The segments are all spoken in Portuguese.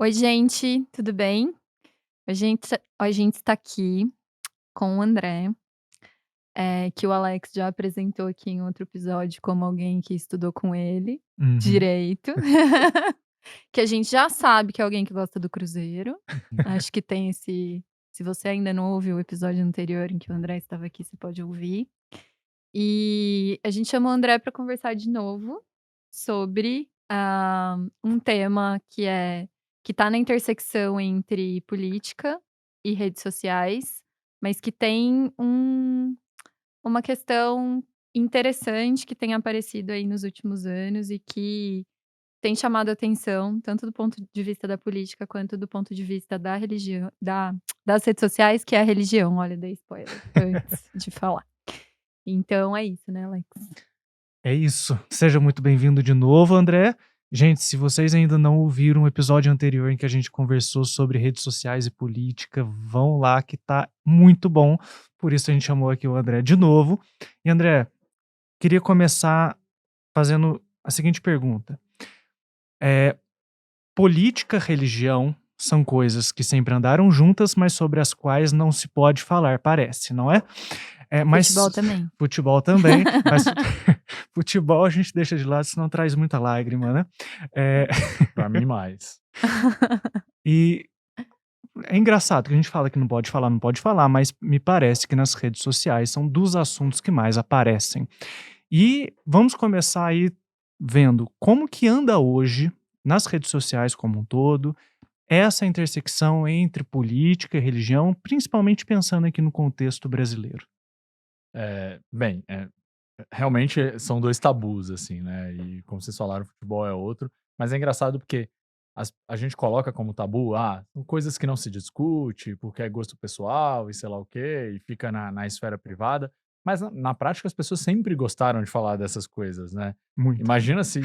Oi, gente, tudo bem? A gente está aqui com o André, que o Alex já apresentou aqui em outro episódio como alguém que estudou com ele, Uhum. direito, que a gente já sabe que é alguém que gosta do Cruzeiro. Acho que tem esse se você ainda não ouviu o episódio anterior em que o André estava aqui, você pode ouvir. E a gente chamou o André para conversar de novo sobre, um tema que está na intersecção entre política e redes sociais, mas que tem uma questão interessante que tem aparecido aí nos últimos anos e que tem chamado a atenção, tanto do ponto de vista da política, quanto do ponto de vista da religião das redes sociais, que é a religião. Olha, dei spoiler antes de falar. Então é isso, né, Alex? É isso. Seja muito bem-vindo de novo, André. Gente, se vocês ainda não ouviram o episódio anterior em que a gente conversou sobre redes sociais e política, vão lá que tá muito bom. Por isso a gente chamou aqui o André de novo. E André, queria começar fazendo a seguinte pergunta. É, política, religião são coisas que sempre andaram juntas, mas sobre as quais não se pode falar, parece, não é? Mas Futebol também. futebol também, mas futebol a gente deixa de lado, senão traz muita lágrima, né. Eh, Pra mim, mais. e é engraçado que a gente fala que não pode falar, mas me parece que nas redes sociais são dos assuntos que mais aparecem. E vamos começar aí vendo como que anda hoje, nas redes sociais como um todo, essa intersecção entre política e religião, principalmente pensando aqui no contexto brasileiro. Bem, realmente são 2 tabus, assim, né, e como vocês falaram, o futebol é outro, mas é engraçado porque a gente coloca como tabu, são coisas que não se discute, porque é gosto pessoal e sei lá o quê, e fica na esfera privada, mas na prática as pessoas sempre gostaram de falar dessas coisas, né. Muito. Imagina se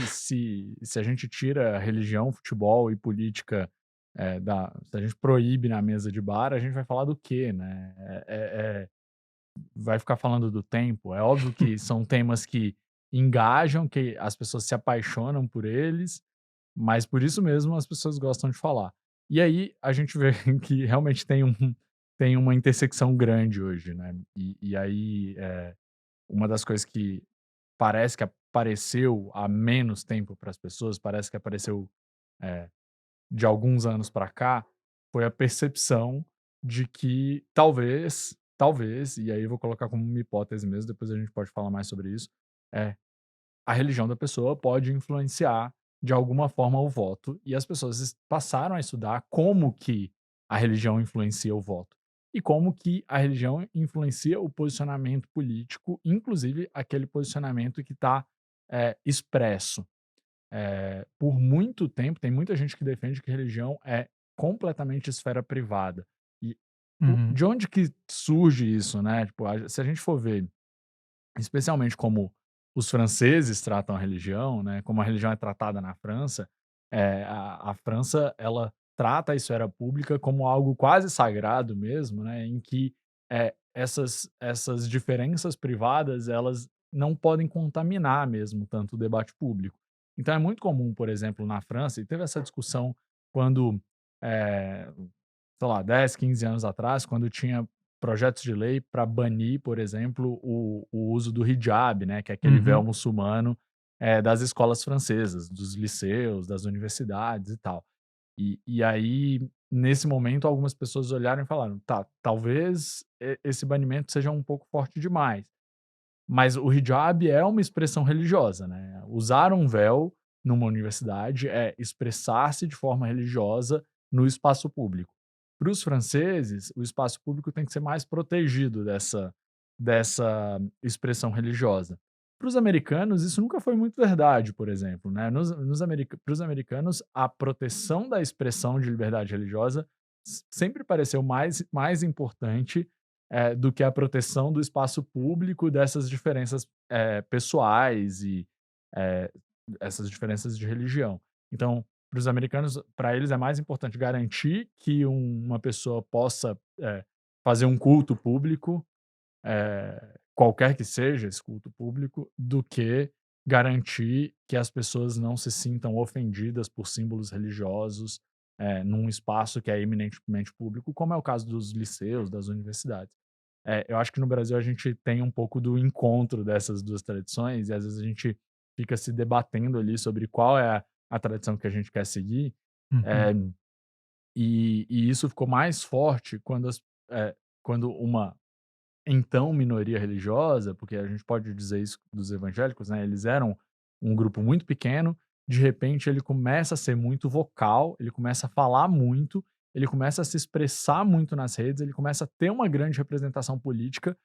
a gente tira religião, futebol e política, se a gente proíbe na mesa de bar, a gente vai falar do quê, né? Vai ficar falando do tempo. É óbvio que são temas que engajam, que as pessoas se apaixonam por eles, mas por isso mesmo as pessoas gostam de falar. E aí a gente vê que realmente tem uma intersecção grande hoje, né. E aí, uma das coisas que parece que apareceu há menos tempo para as pessoas, parece que apareceu, eh, de alguns anos para cá, foi a percepção de que talvez, e aí eu vou colocar como uma hipótese mesmo, depois a gente pode falar mais sobre isso, é a religião da pessoa pode influenciar de alguma forma o voto, e as pessoas passaram a estudar como que a religião influencia o voto e como que a religião influencia o posicionamento político, inclusive aquele posicionamento que está expresso. Por muito tempo, tem muita gente que defende que religião é completamente esfera privada. E Uhum. de onde que surge isso, né? Tipo, se a gente for ver, especialmente como os franceses tratam a religião, né? Como a religião é tratada na França, a França ela trata a esfera pública como algo quase sagrado mesmo, né? Em que essas diferenças privadas elas não podem contaminar mesmo tanto o debate público. Então é muito comum, por exemplo, na França, e teve essa discussão quando, eh, sei lá, 10, 15 anos atrás, quando tinha projetos de lei para banir, por exemplo, o uso do hijab, né, que é aquele véu Uhum. muçulmano, das escolas francesas, dos liceus, das universidades e tal. E aí, nesse momento, algumas pessoas olharam e falaram: "Tá, talvez esse banimento seja um pouco forte demais". Mas o hijab é uma expressão religiosa, né. Usar um véu numa universidade é expressar-se de forma religiosa no espaço público. Para os franceses, o espaço público tem que ser mais protegido dessa expressão religiosa. Para os americanos, isso nunca foi muito verdade, por exemplo, né. Para os americanos, a proteção da expressão de liberdade religiosa sempre pareceu mais importante do que a proteção do espaço público dessas diferenças, pessoais e, eh, essas diferenças de religião. Então, para os americanos, para eles é mais importante garantir que uma pessoa possa, fazer um culto público, qualquer que seja esse culto público, do que garantir que as pessoas não se sintam ofendidas por símbolos religiosos, num espaço que é eminentemente público, como é o caso dos liceus, das universidades. Eu acho que no Brasil a gente tem um pouco do encontro dessas duas tradições e às vezes a gente fica se debatendo ali sobre qual é a tradição que a gente quer seguir. Uhum, eh, e isso ficou mais forte quando uma então minoria religiosa, porque a gente pode dizer isso dos evangélicos, né, eles eram um grupo muito pequeno, de repente ele começa a ser muito vocal, ele começa a falar muito, ele começa a se expressar muito nas redes, ele começa a ter uma grande representação política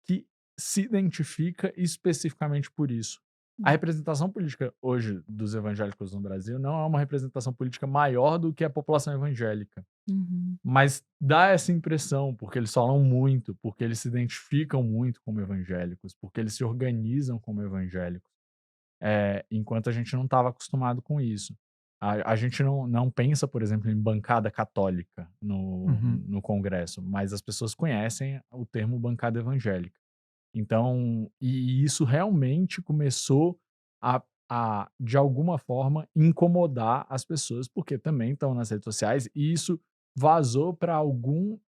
que se identifica especificamente por isso. A Hum. representação política hoje dos evangélicos no Brasil não é uma representação política maior do que a população evangélica. Uhum. Mas dá essa impressão, porque eles falam muito, porque eles se identificam muito como evangélicos, porque eles se organizam como evangélicos, enquanto a gente não estava acostumado com isso. A gente não pensa, por exemplo, em bancada católica uhum. no Congresso, mas as pessoas conhecem o termo bancada evangélica. Então, e isso realmente começou de alguma forma, incomodar as pessoas, porque também estão nas redes sociais, e isso vazou para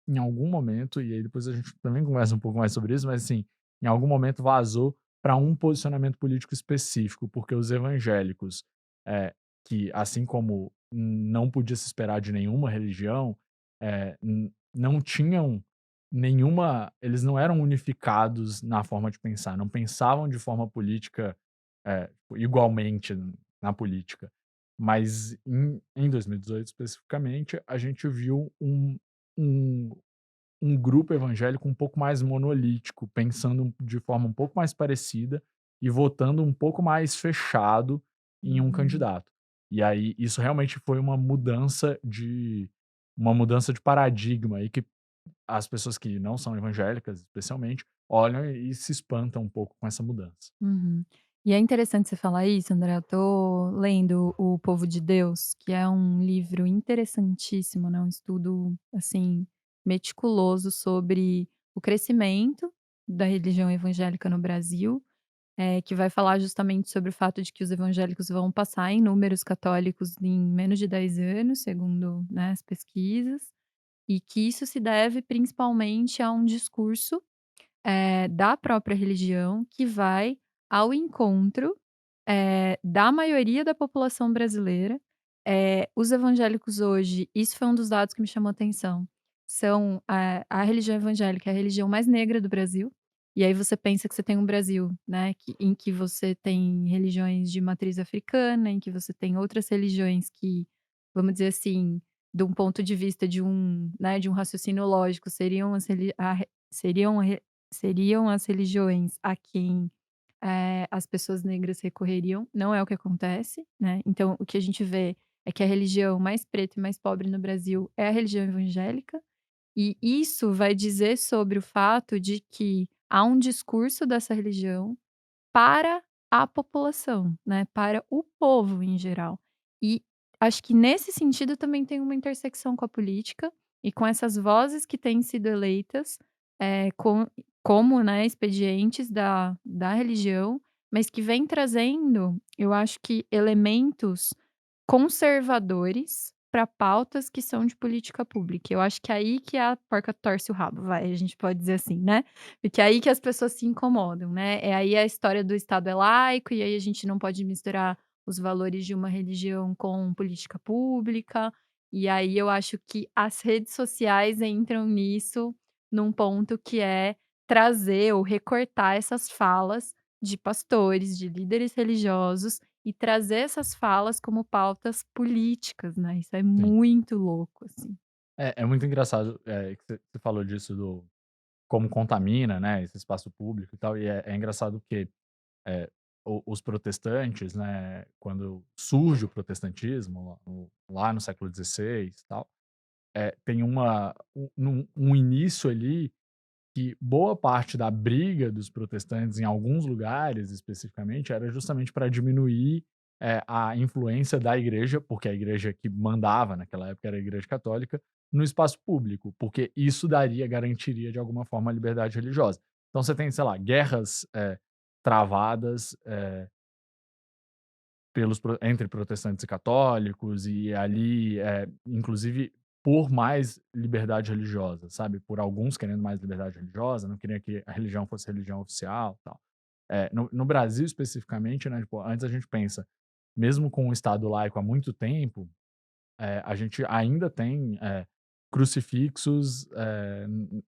em algum momento, e aí depois a gente também conversa um pouco mais sobre isso, mas assim, em algum momento vazou para um posicionamento político específico, porque os evangélicos, que assim como não podia se esperar de nenhuma religião, não tinham eles não eram unificados na forma de pensar, não pensavam de forma política, igualmente na política. Mas em 2018 especificamente, a gente viu um um grupo evangélico um pouco mais monolítico, pensando de forma um pouco mais parecida e votando um pouco mais fechado em um Uhum. candidato. E aí isso realmente foi uma mudança de paradigma aí que as pessoas que não são evangélicas, especialmente, olham e se espantam um pouco com essa mudança. Uhum. E é interessante você falar isso, André. Eu tô lendo O Povo de Deus, que é um livro interessantíssimo, né, um estudo, assim, meticuloso sobre o crescimento da religião evangélica no Brasil, que vai falar justamente sobre o fato de que os evangélicos vão passar em números católicos em menos de 10 anos, segundo, né, as pesquisas, e que isso se deve principalmente a um discurso da própria religião, que vai ao encontro, da maioria da população brasileira. Os evangélicos hoje, isso foi um dos dados que me chamou a atenção, são a religião evangélica é a religião mais negra do Brasil, e aí você pensa que você tem um Brasil, né, em que você tem religiões de matriz africana, em que você tem outras religiões que, vamos dizer assim, de um ponto de vista de um, né, de um raciocínio lógico, seriam as religiões a quem, as pessoas negras recorreriam, não é o que acontece, né, então o que a gente vê é que a religião mais preta e mais pobre no Brasil é a religião evangélica, e isso vai dizer sobre o fato de que há um discurso dessa religião para a população, né, para o povo em geral. E acho que nesse sentido também tem uma intersecção com a política e com essas vozes que têm sido eleitas, como, né, expedientes da religião, mas que vem trazendo, eu acho que elementos conservadores para pautas que são de política pública. Eu acho que é aí que a porca torce o rabo, vai, a gente pode dizer assim, né. Porque é aí que as pessoas se incomodam, né. É aí a história do Estado é laico, e aí a gente não pode misturar os valores de uma religião com política pública. E aí eu acho que as redes sociais entram nisso, num ponto que é trazer ou recortar essas falas de pastores, de líderes religiosos, e trazer essas falas como pautas políticas, né, isso é Sim. muito louco, assim. É muito engraçado, que você falou disso do como contamina, né, esse espaço público e tal, e é engraçado que, eh, os protestantes, né, quando surge o protestantismo lá no século XVI e tal, tem um início ali que boa parte da briga dos protestantes em alguns lugares, especificamente, era justamente para diminuir, a influência da igreja, porque a igreja que mandava naquela época era a igreja católica, no espaço público, porque isso garantiria de alguma forma a liberdade religiosa. Então você tem, sei lá, guerras, travadas, entre protestantes e católicos, e ali, inclusive por mais liberdade religiosa, sabe? Por alguns querendo mais liberdade religiosa, não queria que a religião fosse religião oficial, tal. No Brasil especificamente, né? Tipo, antes a gente pensa, mesmo com o Estado laico há muito tempo, a gente ainda tem crucifixos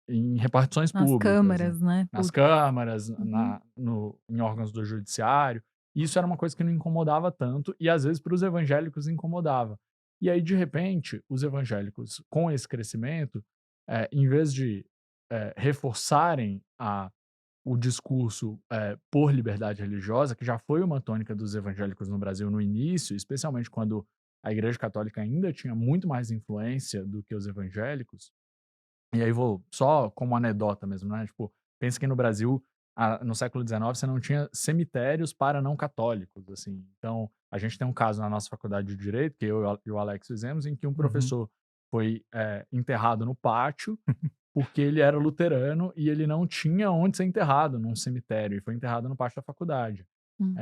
em repartições Nas públicas, né? câmaras, né, Nas públicas. câmaras, Uhum. em órgãos do judiciário. Isso era uma coisa que não incomodava tanto e às vezes para os evangélicos incomodava. E aí, de repente, os evangélicos, com esse crescimento, em vez de reforçarem o discurso por liberdade religiosa, que já foi uma tônica dos evangélicos no Brasil no início, especialmente quando a Igreja Católica ainda tinha muito mais influência do que os evangélicos. E aí vou só como anedota mesmo, né? Tipo, pensa que no Brasil, no século XIX, você não tinha cemitérios para não católicos, assim. Então, a gente tem um caso na nossa faculdade de Direito, que eu e o Alex fizemos, em que um Uhum. professor foi enterrado no pátio porque ele era luterano e ele não tinha onde ser enterrado num cemitério, e foi enterrado no pátio da faculdade. Uhum.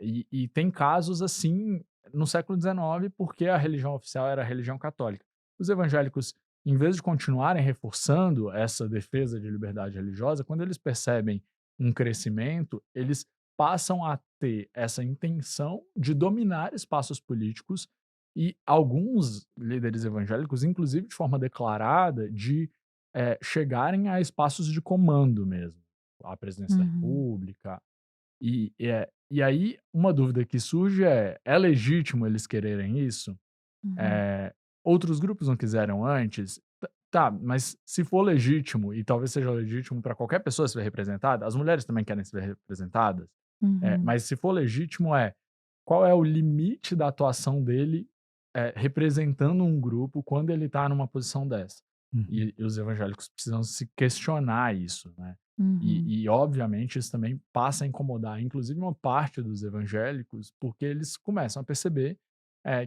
E tem casos assim no século XIX, porque a religião oficial era a religião católica. Os evangélicos, em vez de continuarem reforçando essa defesa de liberdade religiosa, quando eles percebem um crescimento, eles passam a ter essa intenção de dominar espaços políticos e alguns líderes evangélicos, inclusive de forma declarada, de chegarem a espaços de comando mesmo, a presidência da Uhum. república. E aí, uma dúvida que surge é legítimo eles quererem isso? Uhum. Eh, Outros grupos não quiseram antes? Tá, mas se for legítimo, e talvez seja legítimo para qualquer pessoa se ver representada, as mulheres também querem se ver representadas, Uhum. mas se for legítimo qual é o limite da atuação dele, representando um grupo quando ele está numa posição dessa? Uhum. E os evangélicos precisam se questionar isso, né? Uhum. E obviamente isso também passa a incomodar, inclusive uma parte dos evangélicos, porque eles começam a perceber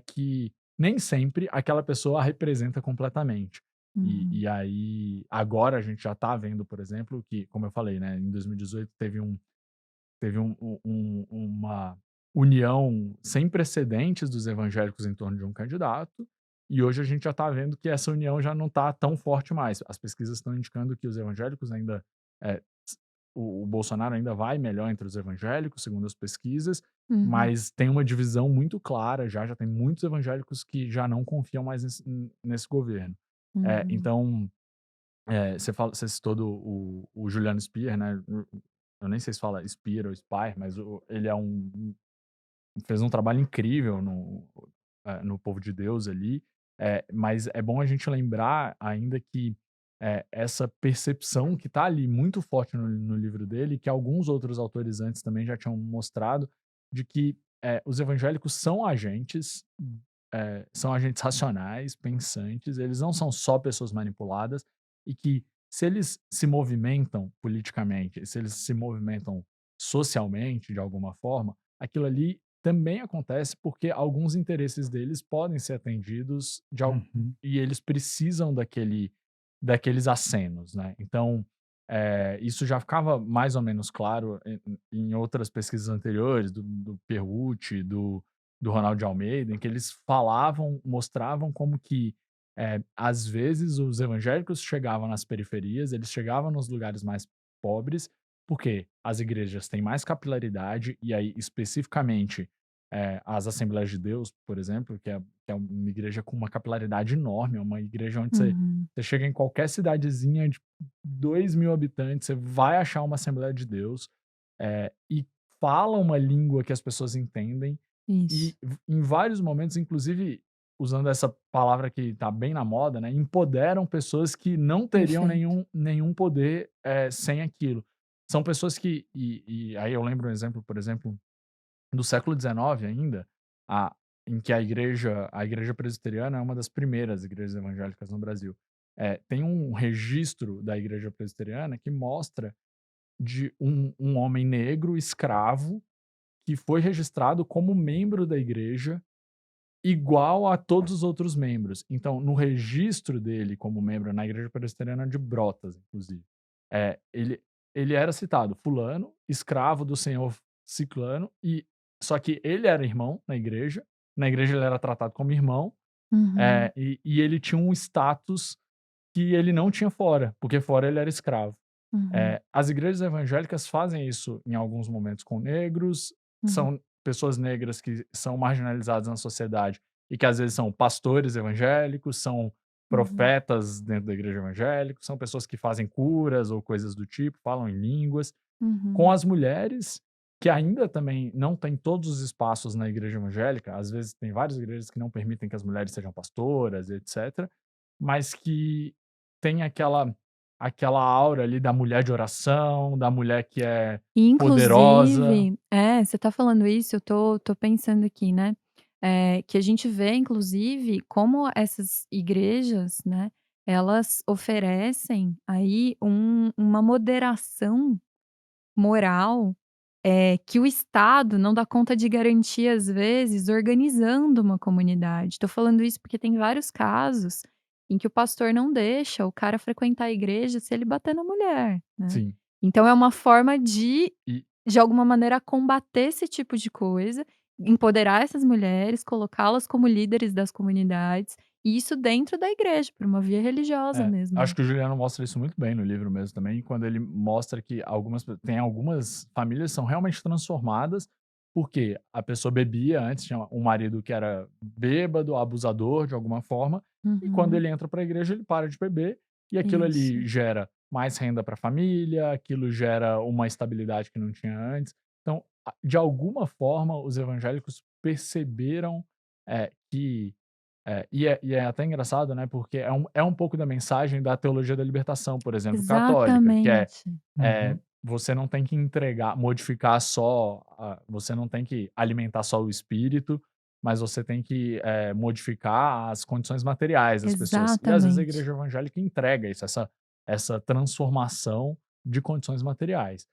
que nem sempre aquela pessoa a representa completamente. Uhum. E aí, agora a gente já está vendo, por exemplo, que, como eu falei, né, em 2018 teve uma união sem precedentes dos evangélicos em torno de um candidato, e hoje a gente já está vendo que essa união já não está tão forte mais. As pesquisas estão indicando que os evangélicos ainda, eh, o Bolsonaro ainda vai melhor entre os evangélicos, segundo as pesquisas, Uhum. mas tem uma divisão muito clara já tem muitos evangélicos que já não confiam mais nesse governo. Uhum. Então, você citou o Juliano Speer, né, eu nem sei se fala Speer ou Spire, mas ele fez um trabalho incrível no Povo de Deus ali, mas é bom a gente lembrar ainda que essa percepção que está ali muito forte no livro dele, que alguns outros autores antes também já tinham mostrado, de que os evangélicos são agentes racionais, pensantes, eles não são só pessoas manipuladas, e que se eles se movimentam politicamente, se eles se movimentam socialmente de alguma forma, aquilo ali também acontece porque alguns interesses deles podem ser atendidos Uhum. e eles precisam daqueles acenos, né? Então, isso já ficava mais ou menos claro em outras pesquisas anteriores, do Perrucci, do Ronald de Almeida, em que eles mostravam como que, às vezes, os evangélicos chegavam nas periferias, eles chegavam nos lugares mais pobres, porque as igrejas têm mais capilaridade, e aí, especificamente, as Assembleias de Deus, por exemplo, que é uma igreja com uma capilaridade enorme, é uma igreja onde Uhum. você chega em qualquer cidadezinha de 2.000 habitantes, você vai achar uma Assembleia de Deus, e fala uma língua que as pessoas entendem, Isso. e em vários momentos, inclusive usando essa palavra que está bem na moda, né, empoderam pessoas que não teriam Perfeito. nenhum poder, sem aquilo. São pessoas que e aí eu lembro um exemplo, por exemplo, do século XIX ainda, a em que a igreja presbiteriana é uma das primeiras igrejas evangélicas no Brasil. Tem um registro da igreja presbiteriana que mostra de um homem negro escravo que foi registrado como membro da igreja, igual a todos os outros membros. Então, no registro dele como membro na igreja presbiteriana de Brotas, inclusive, ele era citado fulano, escravo do senhor ciclano, e Só que ele era irmão na igreja ele era tratado como irmão, Uhum, e ele tinha um status que ele não tinha fora, porque fora ele era escravo. uhum, As igrejas evangélicas fazem isso em alguns momentos com negros, uhum, são pessoas negras que são marginalizadas na sociedade e que às vezes são pastores evangélicos, são uhum, profetas dentro da igreja evangélica, são pessoas que fazem curas ou coisas do tipo, falam em línguas. Com uhum. as mulheres, que ainda também não tem todos os espaços na igreja evangélica, às vezes tem várias igrejas que não permitem que as mulheres sejam pastoras, etc, mas que tem aquela aura ali da mulher de oração, da mulher que é E poderosa. inclusive você tá falando isso, eu tô pensando aqui, né, que a gente vê inclusive como essas igrejas, né, elas oferecem aí uma moderação moral, que o Estado não dá conta de garantir, às vezes, organizando uma comunidade. Tô falando isso porque tem vários casos em que o pastor não deixa o cara frequentar a igreja se ele bater na mulher, né. Sim. Então é uma forma E de alguma maneira, combater esse tipo de coisa, empoderar essas mulheres, colocá-las como líderes das comunidades, e isso dentro da igreja, por uma via religiosa acho mesmo. que o Juliano mostra isso muito bem no livro mesmo também, quando ele mostra que algumas famílias são realmente transformadas, porque a pessoa bebia antes, tinha um marido que era bêbado, abusador de alguma forma, e quando Uhum, ele entra para a igreja ele para de beber, e aquilo isso. ali gera mais renda para a família, aquilo gera uma estabilidade que não tinha antes. Então, de alguma forma, os evangélicos perceberam, que e é até engraçado, né, porque é um pouco da mensagem da teologia da libertação, por exemplo, católica, que Exatamente. Uhum. você não tem que modificar só você não tem que alimentar só o espírito, mas você tem que, modificar as condições materiais das pessoas. E às vezes a Exatamente. igreja evangélica entrega isso, essa transformação de condições materiais.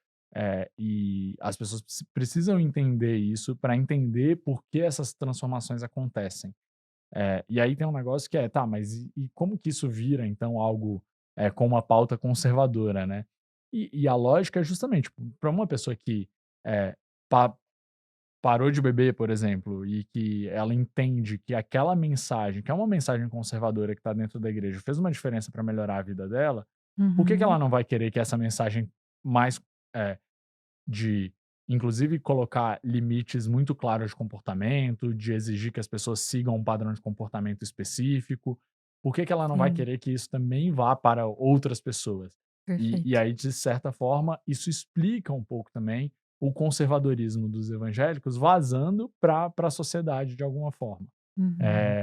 E as pessoas precisam entender isso para entender por que essas transformações acontecem. E aí tem um negócio que tá, mas e como que isso vira então algo, com uma pauta conservadora, né. E a lógica é justamente, para uma pessoa que, eh, pa parou de beber, por exemplo, e que ela entende que aquela mensagem, que é uma mensagem conservadora que está dentro da igreja, fez uma diferença para melhorar a vida dela, por que que Uhum, ela não vai querer que essa mensagem mais, eh de, inclusive, colocar limites muito claros de comportamento, de exigir que as pessoas sigam um padrão de comportamento específico. Por que que ela não vai sim, querer que isso também vá para outras pessoas? E perfeito. aí, de certa forma, isso explica um pouco também o conservadorismo dos evangélicos vazando para a sociedade de alguma forma. Uhum,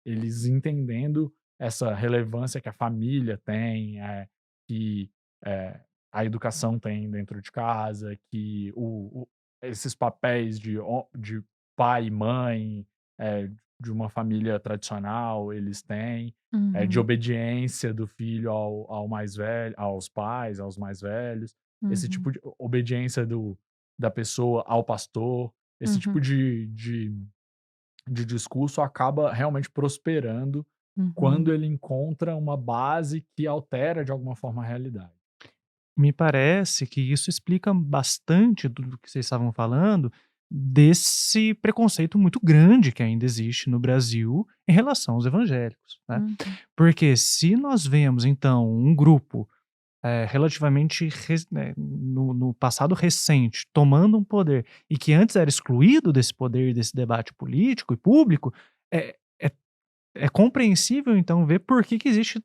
Eles entendendo essa relevância que a família tem, que, eh, a educação tem dentro de casa, que esses papéis de pai e mãe, de uma família tradicional, eles têm, de uhum, obediência do filho ao mais velho, aos pais, aos mais velhos, esse uhum, tipo de obediência da pessoa ao pastor, esse tipo uhum, de discurso acaba realmente prosperando uhum. quando ele encontra uma base que altera de alguma forma a realidade. Me parece que isso explica bastante do que vocês estavam falando, desse preconceito muito grande que ainda existe no Brasil em relação aos evangélicos, né. Uhum, Porque se nós vemos então um grupo, relativamente no passado recente, tomando um poder e que antes era excluído desse poder, desse debate político e público, é é é compreensível então ver por que que existe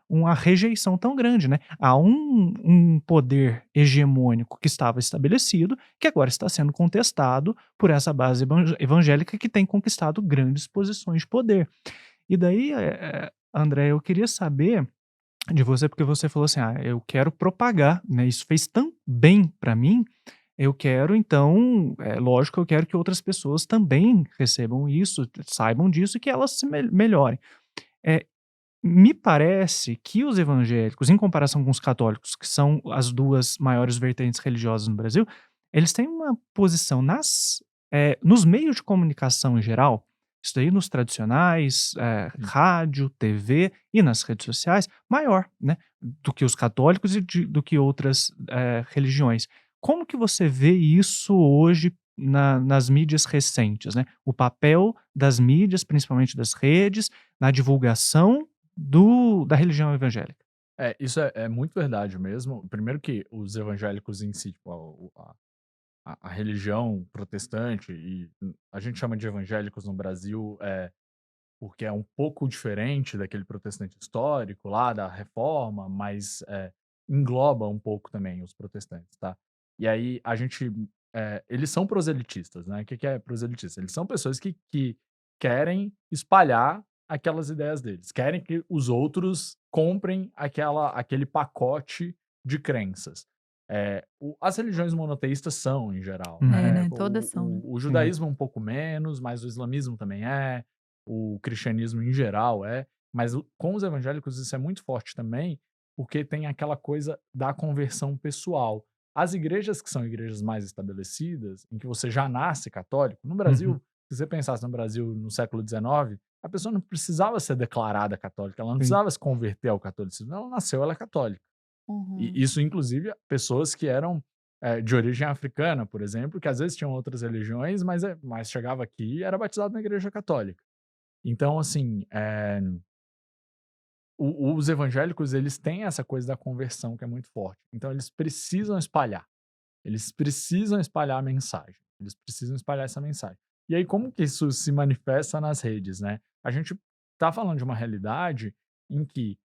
uma rejeição tão grande, né. Há um poder hegemônico que estava estabelecido, que agora está sendo contestado por essa base evangélica que tem conquistado grandes posições de poder. E daí, André, eu queria saber de você, porque você falou assim: "Ah, eu quero propagar, né, isso fez tão bem para mim, eu quero então, é lógico, eu quero que outras pessoas também recebam isso, saibam disso e que elas se melhorem". Eh, Me parece que os evangélicos, em comparação com os católicos, que são as 2 maiores vertentes religiosas no Brasil, eles têm uma posição nos meios de comunicação em geral, isso daí nos tradicionais, Sim. rádio, TV e nas redes sociais, maior, né, do que os católicos e do que outras, religiões. Como que você vê isso hoje nas mídias recentes, né? O papel das mídias, principalmente das redes, na divulgação da religião evangélica. Isso é muito verdade mesmo. Primeiro que os evangélicos em si, tipo, a religião protestante, e a gente chama de evangélicos no Brasil, porque é um pouco diferente daquele protestante histórico lá da Reforma, mas engloba um pouco também os protestantes, tá? E aí a gente, eles são proselitistas, né? O que que é proselitista? Eles são pessoas que querem espalhar aquelas ideias deles, querem que os outros comprem aquele pacote de crenças. As religiões monoteístas são, em geral, É, né? né, todas O, são, né. o judaísmo um pouco menos, mas o islamismo também o cristianismo em geral mas com os evangélicos isso é muito forte também, porque tem aquela coisa da conversão pessoal. As igrejas que são igrejas mais estabelecidas, em que você já nasce católico, no Uhum. Brasil, se você pensasse no Brasil no século XIX, a pessoa não precisava ser declarada católica, ela não Sim. precisava se converter ao catolicismo, ela nasceu, ela é católica. E Uhum. isso, inclusive, pessoas que eram de origem africana, por exemplo, que às vezes tinham outras religiões, mas chegava aqui e era batizado na igreja católica. Então, assim, os evangélicos, eles têm essa coisa da conversão que é muito forte. Então, eles precisam espalhar a mensagem, eles precisam espalhar essa mensagem. E aí, como que isso se manifesta nas redes, né? A gente tá falando de uma realidade em que,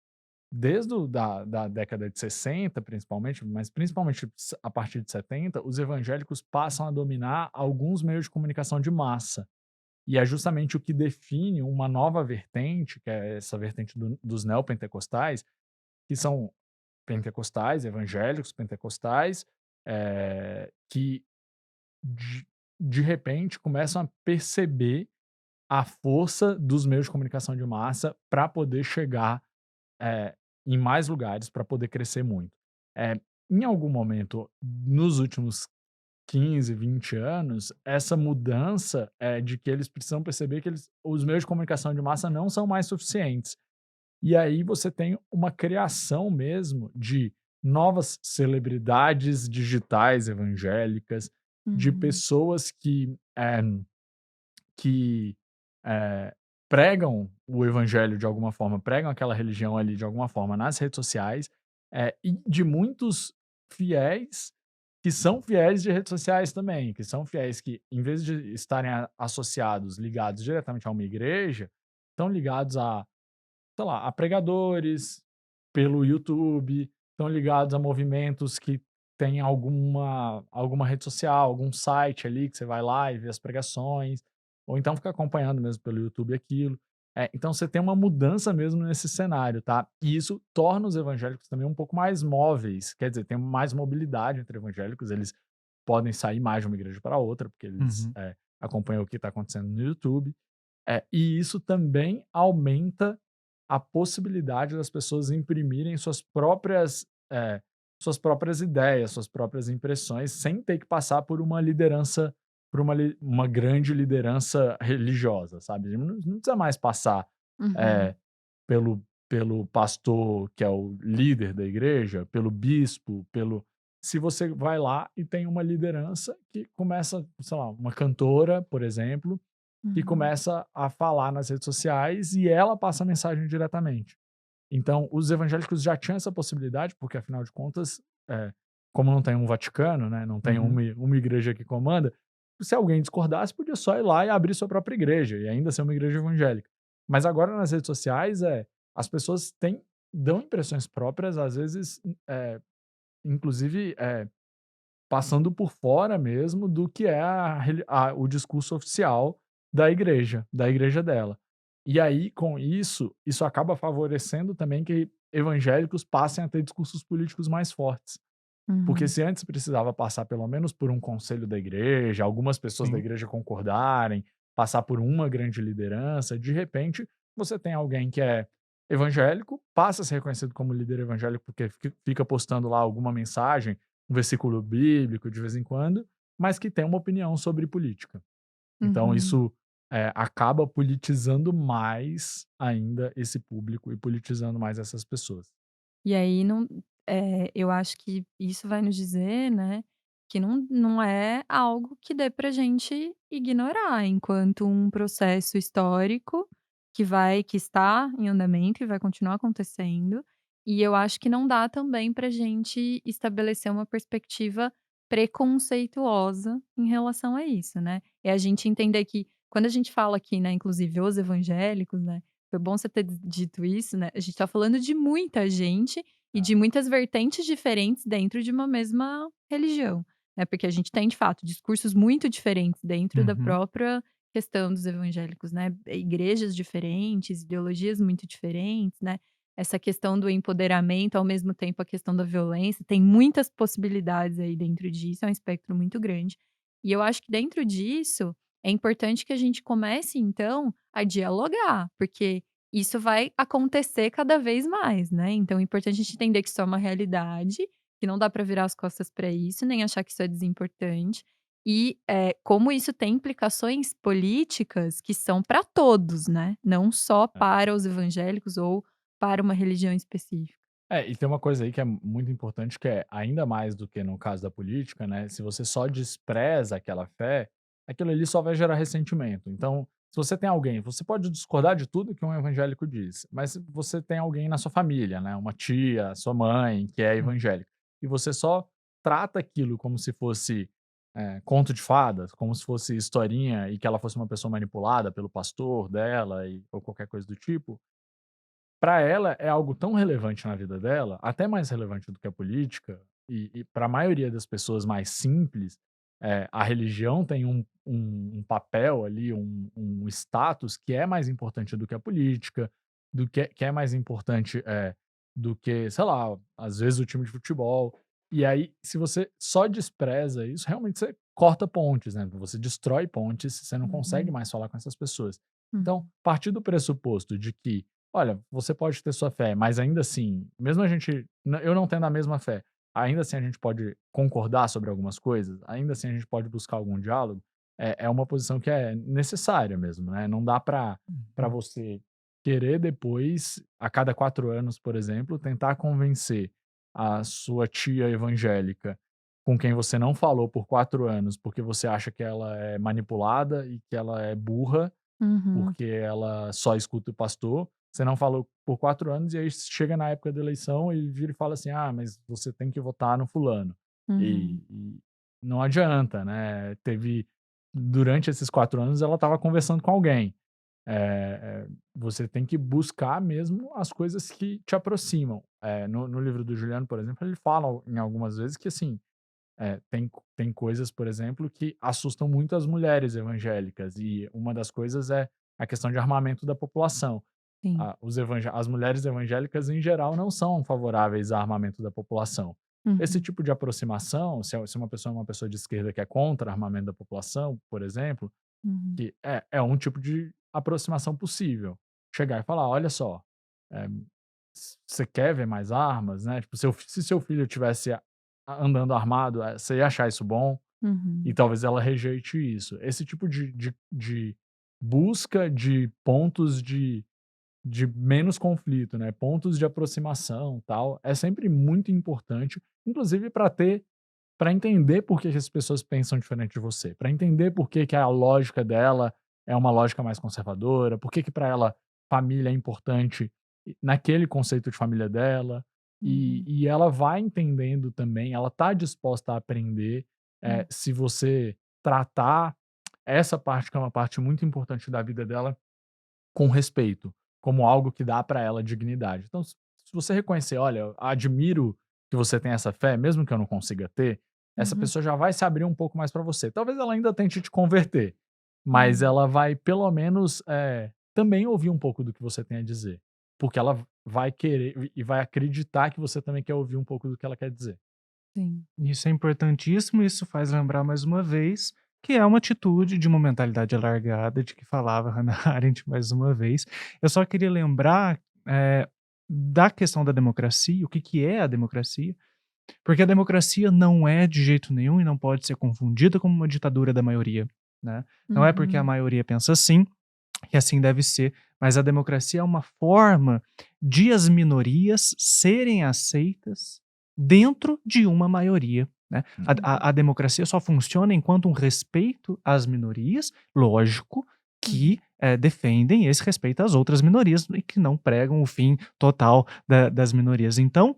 desde da década de 60, principalmente, mas principalmente a partir de 70, os evangélicos passam a dominar alguns meios de comunicação de massa. E é justamente o que define uma nova vertente, que é essa vertente dos neopentecostais, que são pentecostais, evangélicos pentecostais, que de repente começam a perceber a força dos meios de comunicação de massa para poder chegar eh, em mais lugares, para poder crescer muito. Em algum momento, nos últimos 15, 20 anos, essa mudança de que eles precisam perceber que os meios de comunicação de massa não são mais suficientes. E aí você tem uma criação mesmo de novas celebridades digitais evangélicas, de Uhum. pessoas que pregam o evangelho de alguma forma, pregam aquela religião ali de alguma forma nas redes sociais, e de muitos fiéis que são fiéis de redes sociais também, que são fiéis que, em vez de estarem associados, ligados diretamente a uma igreja, estão ligados sei lá, a pregadores pelo YouTube, estão ligados a movimentos que têm alguma rede social, algum site ali que você vai lá e vê as pregações, ou então fica acompanhando mesmo pelo YouTube aquilo. Então você tem uma mudança mesmo nesse cenário, tá? E isso torna os evangélicos também um pouco mais móveis, quer dizer, tem mais mobilidade entre evangélicos, eles podem sair mais de uma igreja para outra, porque eles Uhum. acompanham o que está acontecendo no YouTube. E isso também aumenta a possibilidade das pessoas imprimirem suas próprias ideias, suas próprias impressões, sem ter que passar por uma liderança, por uma grande liderança religiosa, sabe? Não precisa mais passar Uhum. eh, pelo pastor, que é o líder da igreja, pelo bispo, se você vai lá e tem uma liderança que começa, sei lá, uma cantora, por exemplo, que Uhum. começa a falar nas redes sociais e ela passa a mensagem diretamente. Então, os evangélicos já tinham essa possibilidade, porque afinal de contas, como não tem um Vaticano, né, não tem Uhum. uma igreja que comanda, se alguém discordasse, podia só ir lá e abrir sua própria igreja, e ainda ser uma igreja evangélica. Mas agora nas redes sociais, as pessoas dão impressões próprias, às vezes, inclusive, passando por fora mesmo do que é o discurso oficial da igreja dela. E aí, com isso acaba favorecendo também que evangélicos passem a ter discursos políticos mais fortes. Porque Uhum. se antes precisava passar pelo menos por um conselho da igreja, algumas pessoas da Sim. igreja concordarem, passar por uma grande liderança, de repente você tem alguém que é evangélico, passa a ser reconhecido como líder evangélico porque fica postando lá alguma mensagem, um versículo bíblico de vez em quando, mas que tem uma opinião sobre política. Então Uhum. isso acaba politizando mais ainda esse público e politizando mais essas pessoas. E aí não eu acho que isso vai nos dizer, né, que não é algo que dê pra gente ignorar enquanto um processo histórico que está em andamento e vai continuar acontecendo. E eu acho que não dá também pra gente estabelecer uma perspectiva preconceituosa em relação a isso, né. É a gente entender que quando a gente fala aqui, né, inclusive os evangélicos, né, foi bom você ter dito isso, né, a gente tá falando de muita gente e É, de muitas vertentes diferentes dentro de uma mesma religião, né, porque a gente tem de fato discursos muito diferentes dentro da Uhum. própria questão dos evangélicos, né, igrejas diferentes, ideologias muito diferentes, né, essa questão do empoderamento, ao mesmo tempo a questão da violência, tem muitas possibilidades aí dentro disso, é um espectro muito grande. E eu acho que dentro disso, é importante que a gente comece então a dialogar, porque isso vai acontecer cada vez mais, né. Então é importante a gente entender que isso é uma realidade, que não dá para virar as costas para isso, nem achar que isso é desimportante. E, como isso tem implicações políticas que são para todos, né, não só é. para os evangélicos ou para uma religião específica. E tem uma coisa aí que é muito importante, que é, ainda mais do que no caso da política, né, se você só despreza aquela fé, aquilo ali só vai gerar ressentimento. Então, se você tem alguém, você pode discordar de tudo que um evangélico diz, mas se você tem alguém na sua família, né, uma tia, sua mãe, que é Hum. evangélica, e você só trata aquilo como se fosse, conto de fadas, como se fosse historinha e que ela fosse uma pessoa manipulada pelo pastor dela ou qualquer coisa do tipo, para ela é algo tão relevante na vida dela, até mais relevante do que a política, e para a maioria das pessoas mais simples, a religião tem um papel ali, um status que é mais importante do que a política, do que é mais importante, do que, sei lá, às vezes o time de futebol. E aí, se você só despreza isso, realmente você corta pontes, né, você destrói pontes, você não consegue Uhum, mais falar com essas pessoas. Então, uhum, partir do pressuposto de que olha, você pode ter sua fé, mas ainda assim, mesmo a gente eu não tendo a mesma fé, ainda assim a gente pode concordar sobre algumas coisas, ainda assim a gente pode buscar algum diálogo, é uma posição que é necessária mesmo, né, não dá para Uhum. você querer depois, a cada 4 anos, por exemplo, tentar convencer a sua tia evangélica, com quem você não falou por 4 anos, porque você acha que ela é manipulada e que ela é burra, uhum, porque ela só escuta o pastor, você não falou por 4 anos, e aí chega na época da eleição e vira e fala assim: "Ah, mas você tem que votar no fulano". uhum, E não adianta, né, durante esses 4 anos ela estava conversando com alguém. Você tem que buscar mesmo as coisas que te aproximam. No livro do Juliano, por exemplo, ele fala em algumas vezes que, assim, tem coisas, por exemplo, que assustam muito as mulheres evangélicas, e uma das coisas é a questão de armamento da população. sim. As mulheres evangélicas, em geral, não são favoráveis a armamento da população. Esse Uhum, tipo de aproximação, se uma pessoa é uma pessoa de esquerda que é contra armamento da população, por exemplo, uhum, que é um tipo de aproximação possível. Chegar e falar: "Olha só, eh, você quer ver mais armas, né, tipo, se seu filho tivesse andando armado, você ia achar isso bom?". E uhum, talvez ela rejeite isso. Esse tipo de busca de pontos de menos conflito, né, pontos de aproximação, tal, é sempre muito importante, inclusive para entender por que que as pessoas pensam diferente de você, para entender por que que a lógica dela é uma lógica mais conservadora, por que que para ela família é importante naquele conceito de família dela, uhum, e ela vai entendendo também, ela tá disposta a aprender, hum, se você tratar essa parte que é uma parte muito importante da vida dela com respeito, como algo que dá para ela dignidade. Então, se você reconhecer: "Olha, admiro que você tem essa fé, mesmo que eu não consiga ter", essa uhum, pessoa já vai se abrir um pouco mais para você. Talvez ela ainda tente te converter, mas uhum, ela vai pelo menos, também ouvir um pouco do que você tem a dizer, porque ela vai querer e vai acreditar que você também quer ouvir um pouco do que ela quer dizer. sim. Isso é importantíssimo, isso faz lembrar mais uma vez que é uma atitude de uma mentalidade alargada, de que falava Hannah Arendt mais uma vez. Eu só queria lembrar, da questão da democracia, o que que é a democracia, porque a democracia não é de jeito nenhum e não pode ser confundida com uma ditadura da maioria, né. Não é porque a Uhum, maioria pensa assim, que assim deve ser, mas a democracia é uma forma de as minorias serem aceitas dentro de uma maioria. né? Uhum. A democracia só funciona enquanto um respeito às minorias, lógico, Uhum. que defendem esse respeito às outras minorias e que não pregam o fim total das minorias. Então,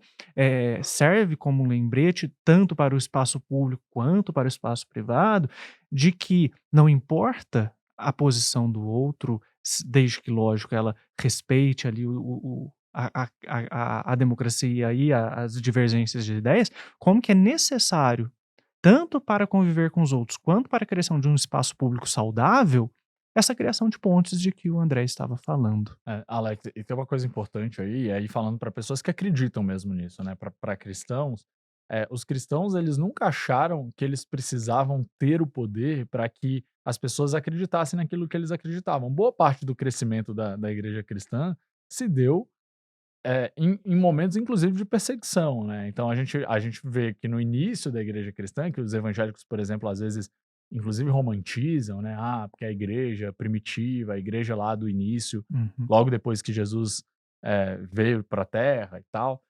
serve como um lembrete, tanto para o espaço público quanto para o espaço privado, de que não importa a posição do outro, desde que, lógico, ela respeite ali a democracia e as divergências de ideias, como que é necessário, tanto para conviver com os outros, quanto para a criação de um espaço público saudável, essa criação de pontes de que o André estava falando. Alex, e tem uma coisa importante aí, e aí falando para pessoas que acreditam mesmo nisso, né, para cristãos, os cristãos eles nunca acharam que eles precisavam ter o poder para que as pessoas acreditassem naquilo que eles acreditavam. Boa parte do crescimento da igreja cristã se deu em momentos, inclusive, de perseguição, né? Então a gente vê que no início da igreja cristã, que os evangélicos, por exemplo, às vezes, inclusive romantizam, né? Ah, porque a igreja primitiva, a igreja lá do início, Uhum, logo depois que Jesus veio para a Terra e tal,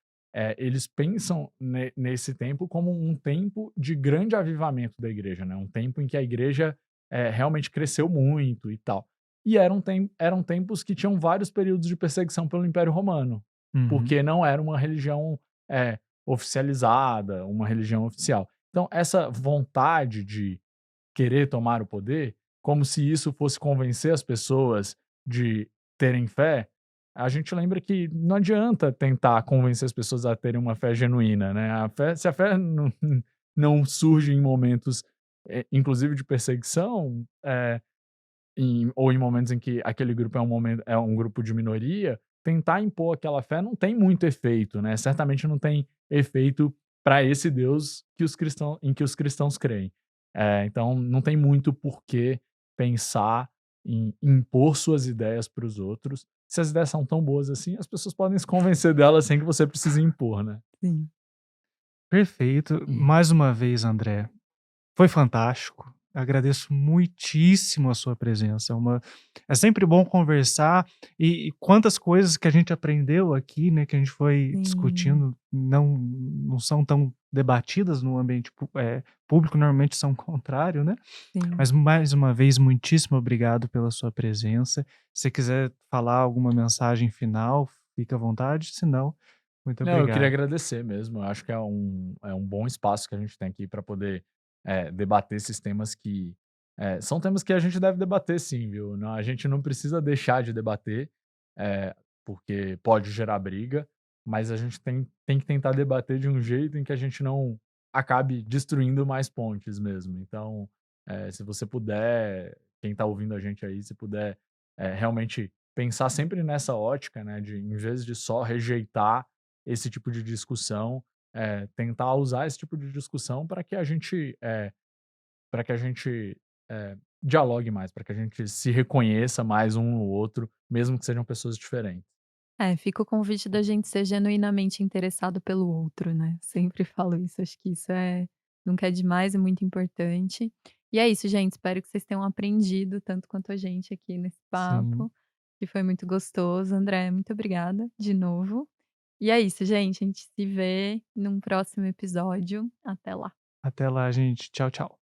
eles pensam nesse tempo como um tempo de grande avivamento da igreja, né? Um tempo em que a igreja realmente cresceu muito e tal. E eram tempos que tinham vários períodos de perseguição pelo Império Romano, uhum, porque não era uma religião, oficializada, uma religião oficial. Então essa vontade de querer tomar o poder, como se isso fosse convencer as pessoas de terem fé, a gente lembra que não adianta tentar convencer as pessoas a terem uma fé genuína, né, se a fé não surge em momentos, inclusive de perseguição, ou em momentos em que aquele grupo é um grupo de minoria, tentar impor aquela fé não tem muito efeito, né, certamente não tem efeito para esse Deus que os cristãos creem. Então não tem muito porquê pensar em impor suas ideias para os outros. Se as ideias são tão boas assim, as pessoas podem se convencer delas sem que você precise impor, né. Sim. perfeito. Mais uma vez, André, foi fantástico. Agradeço muitíssimo a sua presença. É sempre bom conversar e quantas coisas que a gente aprendeu aqui, né, que a gente foi Sim, discutindo, não são tão debatidas no ambiente público, normalmente são o contrário, né? sim. Mas mais uma vez, muitíssimo obrigado pela sua presença. Se você quiser falar alguma mensagem final, fica à vontade, se não, muito Não, eu queria obrigado. agradecer mesmo. Eu acho que é um bom espaço que a gente tem aqui para poder debater esses temas que são temas que a gente deve debater, sim, viu? Não, a gente não precisa deixar de debater, eh, porque pode gerar briga, mas a gente tem que tentar debater de um jeito em que a gente não acabe destruindo mais pontes mesmo. Então, se você puder, quem está ouvindo a gente aí, se puder realmente pensar sempre nessa ótica, né, de em vez de só rejeitar esse tipo de discussão, tentar usar esse tipo de discussão para que a gente, dialogue mais, para que a gente se reconheça mais um no outro, mesmo que sejam pessoas diferentes. É, fica o convite da gente ser genuinamente interessado pelo outro, né. Sempre falo isso, acho que isso nunca é demais, é muito importante. E é isso, gente, espero que vocês tenham aprendido tanto quanto a gente aqui nesse Sim. papo, que foi muito gostoso. André, muito obrigada de novo. E é isso, gente, a gente se vê num próximo episódio. Até lá. Até lá, gente. Tchau, tchau.